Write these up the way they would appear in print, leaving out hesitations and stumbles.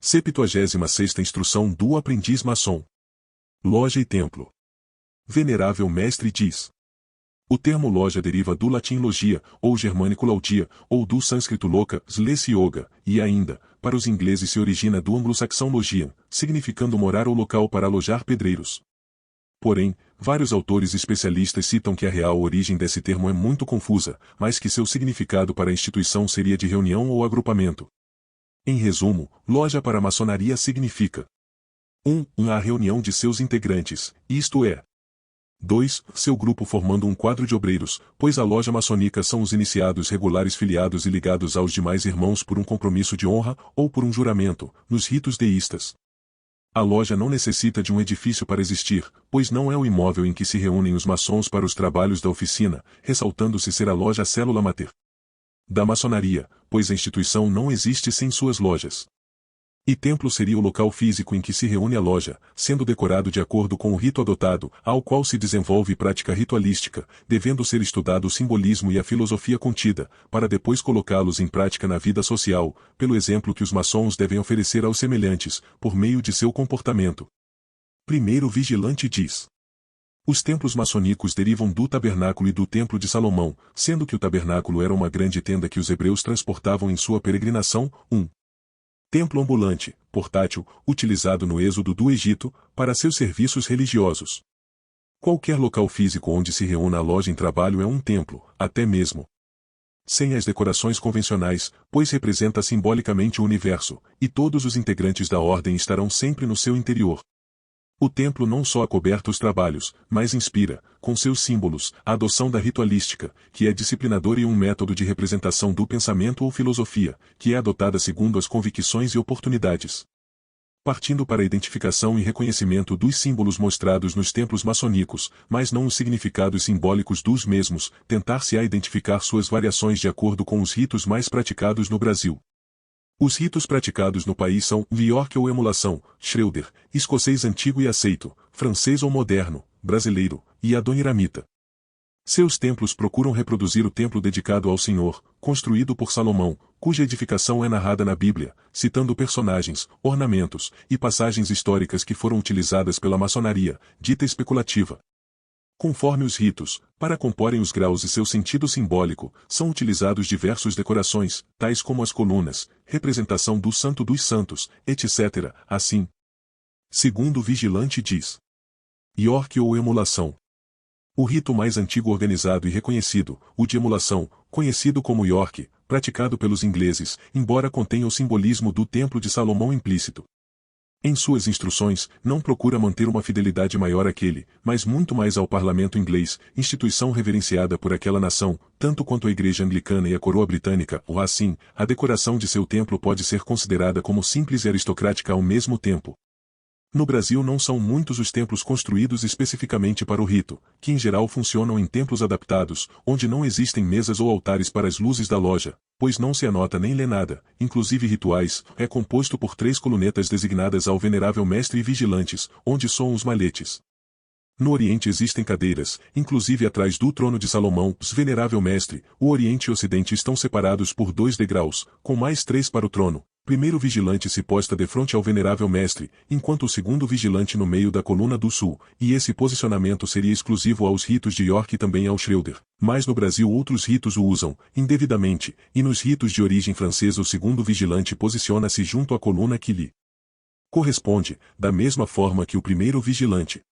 76ª Instrução do Aprendiz Maçom. Loja e Templo. Venerável Mestre diz. O termo loja deriva do latim logia, ou germânico laudia, ou do sânscrito loka, slesi yoga, e ainda, para os ingleses se origina do anglo-saxão logian, significando morar ou local para alojar pedreiros. Porém, vários autores especialistas citam que a real origem desse termo é muito confusa, mas que seu significado para a instituição seria de reunião ou agrupamento. Em resumo, loja para a maçonaria significa 1. A reunião de seus integrantes, isto é. 2. Seu grupo formando um quadro de obreiros, pois a loja maçônica são os iniciados regulares filiados e ligados aos demais irmãos por um compromisso de honra ou por um juramento, nos ritos deístas. A loja não necessita de um edifício para existir, pois não é o imóvel em que se reúnem os maçons para os trabalhos da oficina, ressaltando-se ser a loja célula mater da maçonaria, pois a instituição não existe sem suas lojas. E templo seria o local físico em que se reúne a loja, sendo decorado de acordo com o rito adotado, ao qual se desenvolve prática ritualística, devendo ser estudado o simbolismo e a filosofia contida, para depois colocá-los em prática na vida social, pelo exemplo que os maçons devem oferecer aos semelhantes, por meio de seu comportamento. Primeiro Vigilante diz. Os templos maçônicos derivam do tabernáculo e do templo de Salomão, sendo que o tabernáculo era uma grande tenda que os hebreus transportavam em sua peregrinação. Templo ambulante, portátil, utilizado no êxodo do Egito, para seus serviços religiosos. Qualquer local físico onde se reúna a loja em trabalho é um templo, até mesmo sem as decorações convencionais, pois representa simbolicamente o universo, e todos os integrantes da ordem estarão sempre no seu interior. O templo não só acoberta os trabalhos, mas inspira, com seus símbolos, a adoção da ritualística, que é disciplinadora e um método de representação do pensamento ou filosofia, que é adotada segundo as convicções e oportunidades. Partindo para a identificação e reconhecimento dos símbolos mostrados nos templos maçônicos, mas não os significados simbólicos dos mesmos, tentar-se-á identificar suas variações de acordo com os ritos mais praticados no Brasil. Os ritos praticados no país são York ou emulação, Schroeder, escocês antigo e aceito, francês ou moderno, brasileiro, e adoniramita. Seus templos procuram reproduzir o templo dedicado ao Senhor, construído por Salomão, cuja edificação é narrada na Bíblia, citando personagens, ornamentos e passagens históricas que foram utilizadas pela maçonaria, dita especulativa. Conforme os ritos, para comporem os graus e seu sentido simbólico, são utilizados diversas decorações, tais como as colunas, representação do Santo dos Santos, etc. Assim, segundo o Vigilante diz. York ou emulação. O rito mais antigo organizado e reconhecido, o de emulação, conhecido como York, praticado pelos ingleses, embora contenha o simbolismo do Templo de Salomão implícito. Em suas instruções, não procura manter uma fidelidade maior àquele, mas muito mais ao parlamento inglês, instituição reverenciada por aquela nação, tanto quanto a Igreja Anglicana e a Coroa Britânica, ou assim, a decoração de seu templo pode ser considerada como simples e aristocrática ao mesmo tempo. No Brasil não são muitos os templos construídos especificamente para o rito, que em geral funcionam em templos adaptados, onde não existem mesas ou altares para as luzes da loja, pois não se anota nem lê nada, inclusive rituais, é composto por 3 colunetas designadas ao venerável mestre e vigilantes, onde soam os malhetes. No Oriente existem cadeiras, inclusive atrás do trono de Salomão, venerável mestre, o Oriente e o Ocidente estão separados por 2 degraus, com mais 3 para o trono. Primeiro vigilante se posta defronte ao venerável mestre, enquanto o segundo vigilante no meio da coluna do sul, e esse posicionamento seria exclusivo aos ritos de York e também ao Schroeder. Mas no Brasil outros ritos o usam, indevidamente, e nos ritos de origem francesa o segundo vigilante posiciona-se junto à coluna que lhe corresponde, da mesma forma que o primeiro vigilante.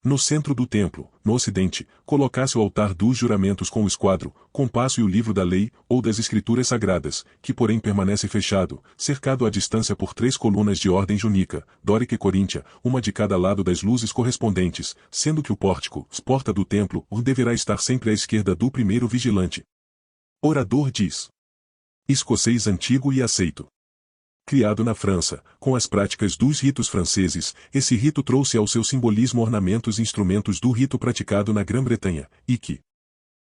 No centro do templo, no ocidente, colocasse o altar dos juramentos com o esquadro, compasso e o livro da lei, ou das escrituras sagradas, que porém permanece fechado, cercado à distância por 3 colunas de ordem jônica, dórica e coríntia, uma de cada lado das luzes correspondentes, sendo que o pórtico, porta do templo, deverá estar sempre à esquerda do primeiro vigilante. Orador diz. Escocês antigo e aceito. Criado na França, com as práticas dos ritos franceses, esse rito trouxe ao seu simbolismo ornamentos e instrumentos do rito praticado na Grã-Bretanha, e que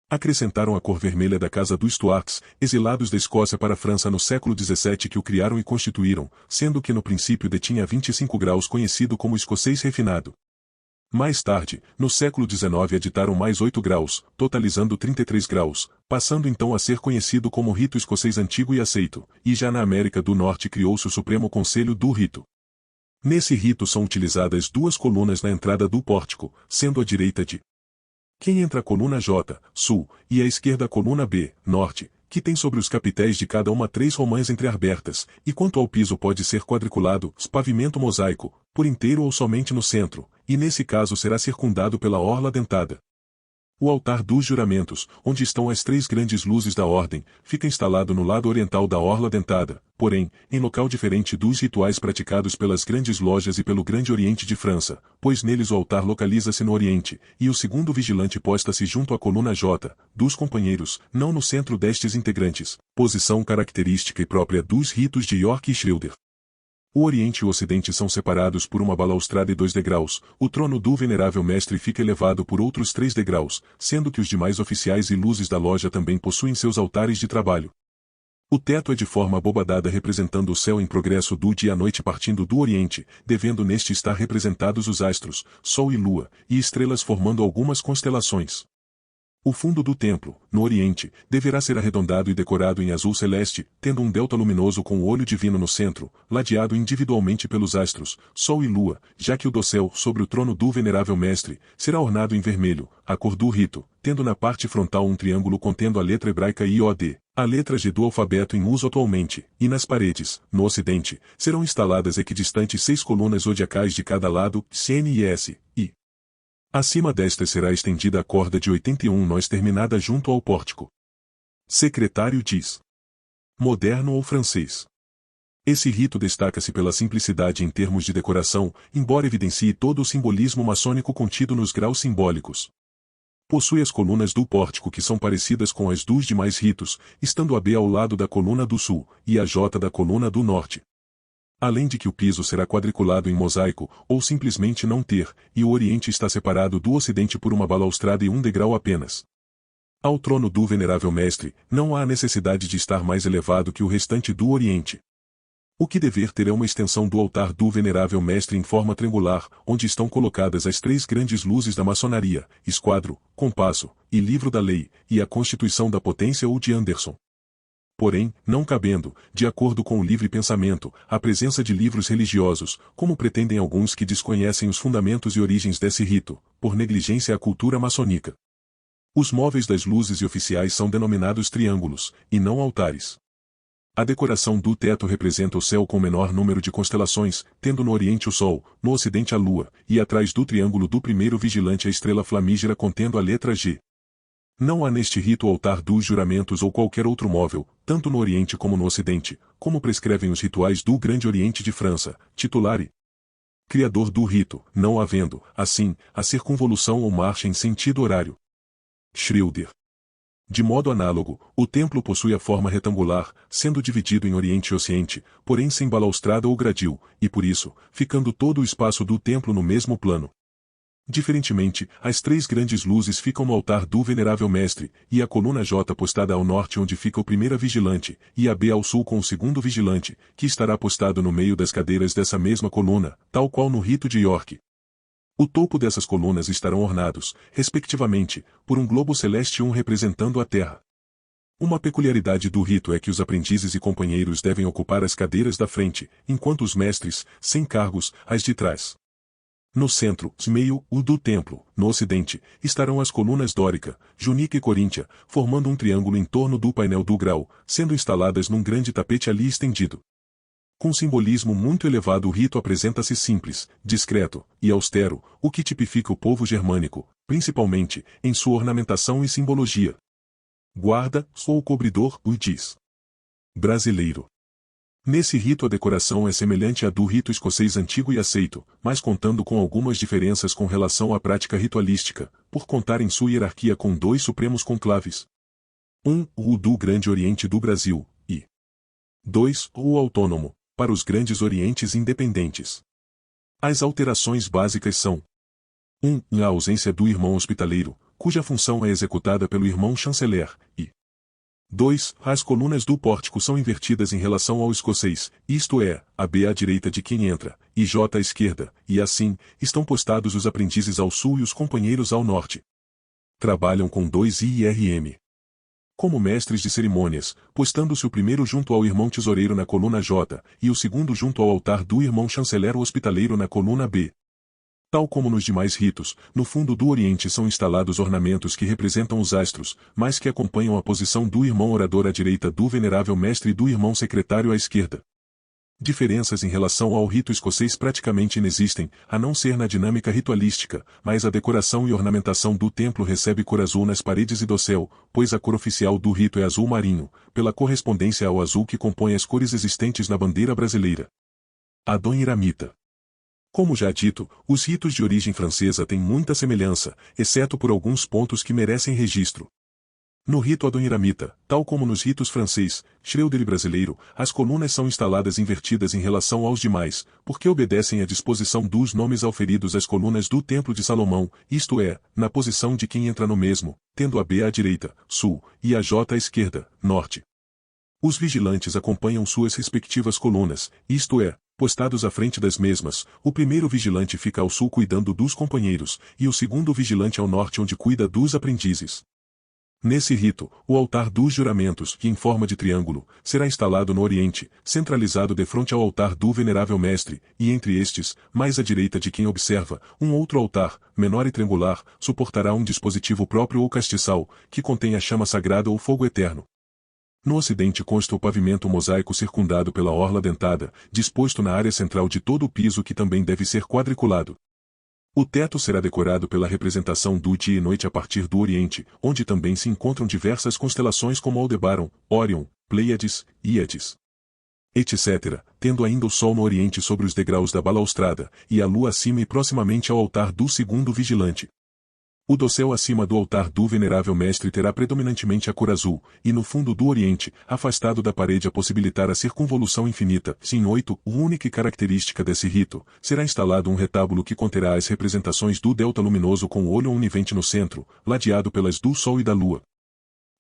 acrescentaram a cor vermelha da casa dos Stuarts, exilados da Escócia para a França no século XVII que o criaram e constituíram, sendo que no princípio detinha 25 graus conhecido como escocês refinado. Mais tarde, no século XIX aditaram mais 8 graus, totalizando 33 graus, passando então a ser conhecido como rito escocês antigo e aceito, e já na América do Norte criou-se o Supremo Conselho do Rito. Nesse rito são utilizadas 2 colunas na entrada do pórtico, sendo a direita de quem entra a coluna J, sul, e à esquerda a coluna B, norte, que tem sobre os capitéis de cada uma 3 romãs entreabertas, e quanto ao piso pode ser quadriculado, pavimento mosaico, por inteiro ou somente no centro, e nesse caso será circundado pela orla dentada. O altar dos juramentos, onde estão as 3 grandes luzes da ordem, fica instalado no lado oriental da orla dentada, porém, em local diferente dos rituais praticados pelas grandes lojas e pelo Grande Oriente de França, pois neles o altar localiza-se no oriente, e o segundo vigilante posta-se junto à coluna J, dos companheiros, não no centro destes integrantes, posição característica e própria dos ritos de York e Schroeder. O Oriente e o Ocidente são separados por uma balaustrada e 2 degraus, o trono do venerável mestre fica elevado por outros 3 degraus, sendo que os demais oficiais e luzes da loja também possuem seus altares de trabalho. O teto é de forma abobadada representando o céu em progresso do dia à noite partindo do Oriente, devendo neste estar representados os astros, Sol e Lua, e estrelas formando algumas constelações. O fundo do templo, no Oriente, deverá ser arredondado e decorado em azul celeste, tendo um delta luminoso com o olho divino no centro, ladeado individualmente pelos astros, Sol e Lua, já que o dossel, sobre o trono do venerável mestre, será ornado em vermelho, a cor do rito, tendo na parte frontal um triângulo contendo a letra hebraica IOD, a letra G do alfabeto em uso atualmente, e nas paredes, no Ocidente, serão instaladas equidistantes 6 colunas zodiacais de cada lado, CN e S, I. Acima destas será estendida a corda de 81 nós terminada junto ao pórtico. Secretário diz. Moderno ou francês. Esse rito destaca-se pela simplicidade em termos de decoração, embora evidencie todo o simbolismo maçônico contido nos graus simbólicos. Possui as colunas do pórtico que são parecidas com as dos demais ritos, estando a B ao lado da coluna do sul, e a J da coluna do norte. Além de que o piso será quadriculado em mosaico, ou simplesmente não ter, e o Oriente está separado do Ocidente por uma balaustrada e um degrau apenas. Ao trono do venerável mestre, não há necessidade de estar mais elevado que o restante do Oriente. O que dever ter é uma extensão do altar do venerável mestre em forma triangular, onde estão colocadas as 3 grandes luzes da maçonaria, esquadro, compasso, e livro da lei, e a constituição da potência ou de Anderson. Porém, não cabendo, de acordo com o livre pensamento, a presença de livros religiosos, como pretendem alguns que desconhecem os fundamentos e origens desse rito, por negligência à cultura maçônica. Os móveis das luzes e oficiais são denominados triângulos, e não altares. A decoração do teto representa o céu com menor número de constelações, tendo no oriente o Sol, no ocidente a Lua, e atrás do triângulo do primeiro vigilante a estrela flamígera contendo a letra G. Não há neste rito o altar dos juramentos ou qualquer outro móvel, tanto no Oriente como no Ocidente, como prescrevem os rituais do Grande Oriente de França, titular e criador do rito, não havendo, assim, a circunvolução ou marcha em sentido horário. Schroeder. De modo análogo, o templo possui a forma retangular, sendo dividido em Oriente e Ocidente, porém sem balaustrada ou gradil, e por isso, ficando todo o espaço do templo no mesmo plano. Diferentemente, as 3 grandes luzes ficam no altar do venerável mestre, e a coluna J postada ao norte onde fica o primeiro vigilante, e a B ao sul com o segundo vigilante, que estará postado no meio das cadeiras dessa mesma coluna, tal qual no rito de York. O topo dessas colunas estarão ornados, respectivamente, por um globo celeste e um representando a Terra. Uma peculiaridade do rito é que os aprendizes e companheiros devem ocupar as cadeiras da frente, enquanto os mestres, sem cargos, as de trás. No centro, meio, o do templo, no ocidente, estarão as colunas dórica, jônica e coríntia, formando um triângulo em torno do painel do grau, sendo instaladas num grande tapete ali estendido. Com simbolismo muito elevado o rito apresenta-se simples, discreto e austero, o que tipifica o povo germânico, principalmente, em sua ornamentação e simbologia. Guarda, ou cobridor, o diz. Brasileiro. Nesse rito a decoração é semelhante à do rito escocês antigo e aceito, mas contando com algumas diferenças com relação à prática ritualística, por contar em sua hierarquia com 2 supremos conclaves. 1. O do Grande Oriente do Brasil, e 2. O autônomo, para os Grandes Orientes independentes. As alterações básicas são: 1. A ausência do irmão hospitaleiro, cuja função é executada pelo irmão chanceler, e 2. As colunas do pórtico são invertidas em relação ao escocês, isto é, a B à direita de quem entra, e J à esquerda, e assim, estão postados os aprendizes ao sul e os companheiros ao norte. Trabalham com 2 IRM. Como mestres de cerimônias, postando-se o primeiro junto ao irmão tesoureiro na coluna J, e o segundo junto ao altar do irmão chanceler hospitaleiro na coluna B. Tal como nos demais ritos, no fundo do Oriente são instalados ornamentos que representam os astros, mas que acompanham a posição do irmão orador à direita do venerável mestre e do irmão secretário à esquerda. Diferenças em relação ao rito escocês praticamente inexistem, a não ser na dinâmica ritualística, mas a decoração e ornamentação do templo recebe cor azul nas paredes e dossel, pois a cor oficial do rito é azul marinho, pela correspondência ao azul que compõe as cores existentes na bandeira brasileira. Adoniramita. Como já dito, os ritos de origem francesa têm muita semelhança, exceto por alguns pontos que merecem registro. No rito adoniramita, tal como nos ritos francês, Schreuder e brasileiro, as colunas são instaladas invertidas em relação aos demais, porque obedecem à disposição dos nomes auferidos às colunas do Templo de Salomão, isto é, na posição de quem entra no mesmo, tendo a B à direita, sul, e a J à esquerda, norte. Os vigilantes acompanham suas respectivas colunas, isto é, postados à frente das mesmas, o primeiro vigilante fica ao sul cuidando dos companheiros, e o segundo vigilante ao norte onde cuida dos aprendizes. Nesse rito, o altar dos juramentos, que em forma de triângulo, será instalado no oriente, centralizado defronte ao altar do venerável mestre, e entre estes, mais à direita de quem observa, um outro altar, menor e triangular, suportará um dispositivo próprio ou castiçal, que contém a chama sagrada ou fogo eterno. No ocidente consta o pavimento mosaico circundado pela orla dentada, disposto na área central de todo o piso que também deve ser quadriculado. O teto será decorado pela representação do dia e noite a partir do Oriente, onde também se encontram diversas constelações como Aldebaran, Órion, Pleiades, Íades, etc., tendo ainda o Sol no Oriente sobre os degraus da balaustrada, e a Lua acima e proximamente ao altar do segundo vigilante. O dossel acima do altar do venerável mestre terá predominantemente a cor azul, e no fundo do Oriente, afastado da parede a possibilitar a circunvolução infinita, Sim 8, única característica desse rito, será instalado um retábulo que conterá as representações do delta luminoso com o olho onivente no centro, ladeado pelas do Sol e da Lua.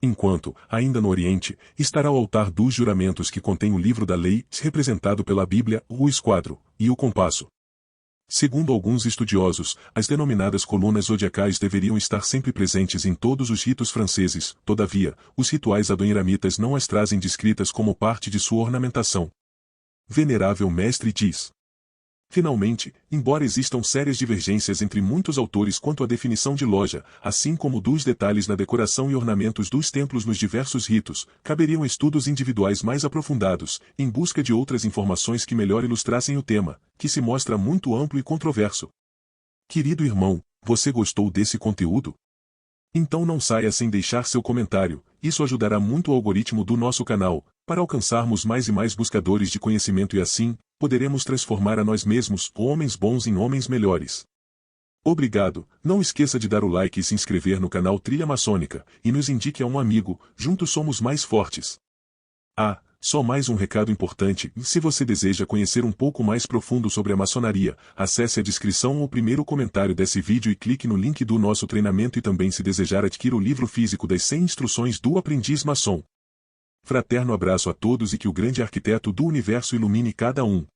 Enquanto, ainda no Oriente, estará o altar dos juramentos que contém o livro da lei, representado pela Bíblia, o esquadro, e o compasso. Segundo alguns estudiosos, as denominadas colunas zodiacais deveriam estar sempre presentes em todos os ritos franceses, todavia, os rituais adoniramitas não as trazem descritas como parte de sua ornamentação. Venerável mestre diz. Finalmente, embora existam sérias divergências entre muitos autores quanto à definição de loja, assim como dos detalhes na decoração e ornamentos dos templos nos diversos ritos, caberiam estudos individuais mais aprofundados, em busca de outras informações que melhor ilustrassem o tema, que se mostra muito amplo e controverso. Querido irmão, você gostou desse conteúdo? Então não saia sem deixar seu comentário, isso ajudará muito o algoritmo do nosso canal, para alcançarmos mais e mais buscadores de conhecimento e assim, poderemos transformar a nós mesmos, homens bons em homens melhores. Obrigado, não esqueça de dar o like e se inscrever no canal Trilha Maçônica, e nos indique a um amigo, juntos somos mais fortes. Ah, só mais um recado importante, se você deseja conhecer um pouco mais profundo sobre a maçonaria, acesse a descrição ou o primeiro comentário desse vídeo e clique no link do nosso treinamento e também se desejar adquirir o livro físico das 100 instruções do aprendiz maçom. Fraterno abraço a todos e que o grande arquiteto do universo ilumine cada um.